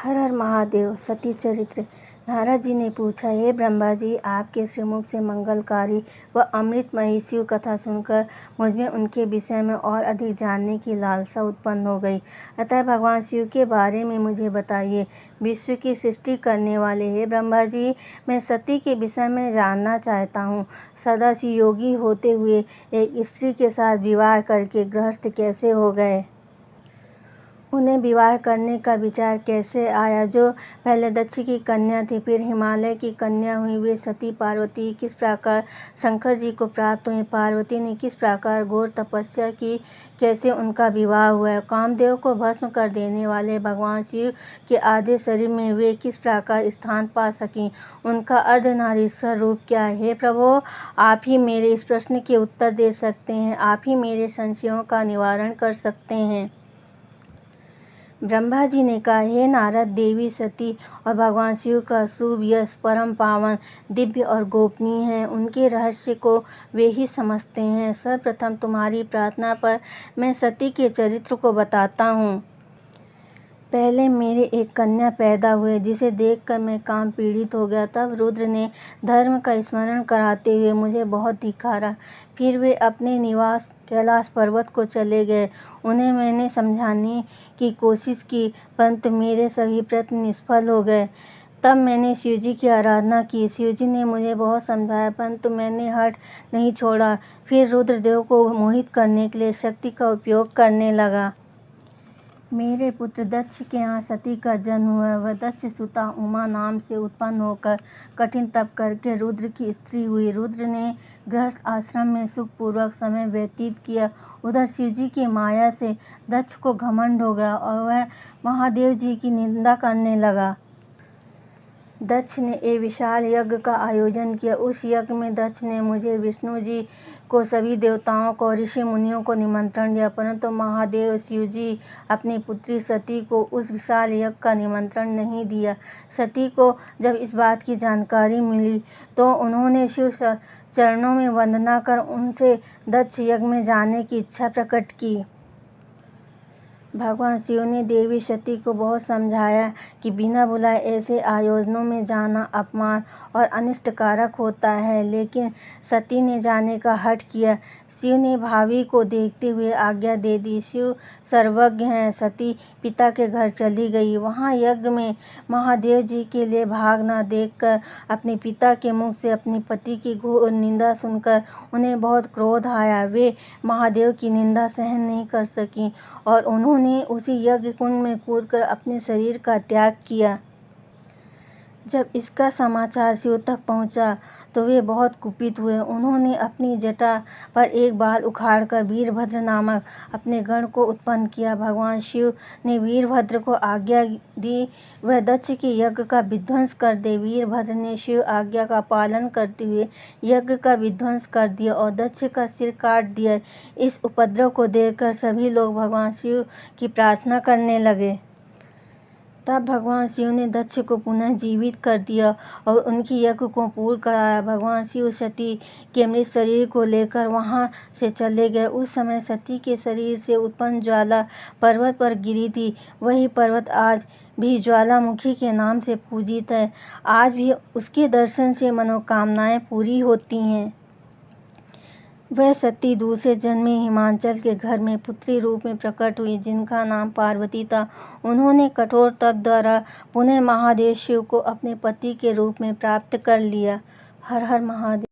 हर हर महादेव। सती चरित्र। नारद जी ने पूछा, हे ब्रह्मा जी, आपके श्रीमुख से मंगलकारी व अमृतमयी शिव कथा सुनकर मुझमें उनके विषय में और अधिक जानने की लालसा उत्पन्न हो गई। अतः भगवान शिव के बारे में मुझे बताइए। विश्व की सृष्टि करने वाले हे ब्रह्मा जी, मैं सती के विषय में जानना चाहता हूँ। सदाशिव योगी होते हुए एक स्त्री के साथ विवाह करके गृहस्थ कैसे हो गए? उन्हें विवाह करने का विचार कैसे आया? जो पहले दक्ष की कन्या थी, फिर हिमालय की कन्या हुई, वे सती पार्वती किस प्रकार शंकर जी को प्राप्त हुई? पार्वती ने किस प्रकार घोर तपस्या की? कैसे उनका विवाह हुआ? कामदेव को भस्म कर देने वाले भगवान शिव के आधे शरीर में वे किस प्रकार स्थान पा सकीं? उनका अर्धनारीश्वर रूप क्या है? हे प्रभो, आप ही मेरे इस प्रश्न के उत्तर दे सकते हैं। आप ही मेरे संशयों का निवारण कर सकते हैं। ब्रह्मा जी ने कहा, हे नारद, देवी सती और भगवान शिव का शुभ यश परम पावन, दिव्य और गोपनीय है। उनके रहस्य को वे ही समझते हैं। सर्वप्रथम तुम्हारी प्रार्थना पर मैं सती के चरित्र को बताता हूँ। पहले मेरे एक कन्या पैदा हुए, जिसे देखकर मैं काम पीड़ित हो गया। तब रुद्र ने धर्म का स्मरण कराते हुए मुझे बहुत धिक्कारा। फिर वे अपने निवास कैलाश पर्वत को चले गए। उन्हें मैंने समझाने की कोशिश की, परंतु मेरे सभी प्रयत्न निष्फल हो गए। तब मैंने शिवजी की आराधना की। शिवजी ने मुझे बहुत समझाया, परंतु मैंने हठ नहीं छोड़ा। फिर रुद्रदेव को मोहित करने के लिए शक्ति का उपयोग करने लगा। मेरे पुत्र दक्ष के यहाँ सती का जन्म हुआ। वह दक्ष सुता उमा नाम से उत्पन्न होकर कठिन तप करके रुद्र की स्त्री हुई। रुद्र ने गृहस्थ आश्रम में सुखपूर्वक समय व्यतीत किया। उधर शिवजी की माया से दक्ष को घमंड हो गया और वह महादेव जी की निंदा करने लगा। दक्ष ने एक विशाल यज्ञ का आयोजन किया। उस यज्ञ में दक्ष ने मुझे, विष्णु जी को, सभी देवताओं को, ऋषि मुनियों को निमंत्रण दिया, परंतु महादेव शिव जी अपनी पुत्री सती को उस विशाल यज्ञ का निमंत्रण नहीं दिया। सती को जब इस बात की जानकारी मिली तो उन्होंने शिव चरणों में वंदना कर उनसे दक्ष यज्ञ में जाने की इच्छा प्रकट की। भगवान शिव ने देवी सती को बहुत समझाया कि बिना बुलाए ऐसे आयोजनों में जाना अपमान और अनिष्टकारक होता है, लेकिन सती ने जाने का हठ किया। शिव ने भावी को देखते हुए आज्ञा दे दी। शिव सर्वज्ञ हैं। सती पिता के घर चली गई। वहाँ यज्ञ में महादेव जी के लिए भाग न देखकर अपने पिता के मुख से अपने पति की घोर निंदा सुनकर उन्हें बहुत क्रोध आया। वे महादेव की निंदा सहन नहीं कर सकीं और उन्होंने उसी यज्ञ कुंड में कूदकर अपने शरीर का त्याग किया। जब इसका समाचार शिव तक पहुंचा तो वे बहुत कुपित हुए। उन्होंने अपनी जटा पर एक बाल उखाड़कर वीरभद्र नामक अपने गण को उत्पन्न किया। भगवान शिव ने वीरभद्र को आज्ञा दी वह दक्ष के यज्ञ का विध्वंस कर दे। वीरभद्र ने शिव आज्ञा का पालन करते हुए यज्ञ का विध्वंस कर दिया और दक्ष का सिर काट दिया। इस उपद्रव को देखकर सभी लोग भगवान शिव की प्रार्थना करने लगे। तब भगवान शिव ने दक्ष को पुनः जीवित कर दिया और उनकी यज्ञ को पूर्ण कराया। भगवान शिव सती के मृत शरीर को लेकर वहां से चले गए। उस समय सती के शरीर से उत्पन्न ज्वाला पर्वत पर गिरी थी। वही पर्वत आज भी ज्वालामुखी के नाम से पूजित है। आज भी उसके दर्शन से मनोकामनाएं पूरी होती हैं। वह सती दूसरे जन्म में हिमाचल के घर में पुत्री रूप में प्रकट हुई, जिनका नाम पार्वती था। उन्होंने कठोर तप द्वारा पुनः महादेव शिव को अपने पति के रूप में प्राप्त कर लिया। हर हर महादेव।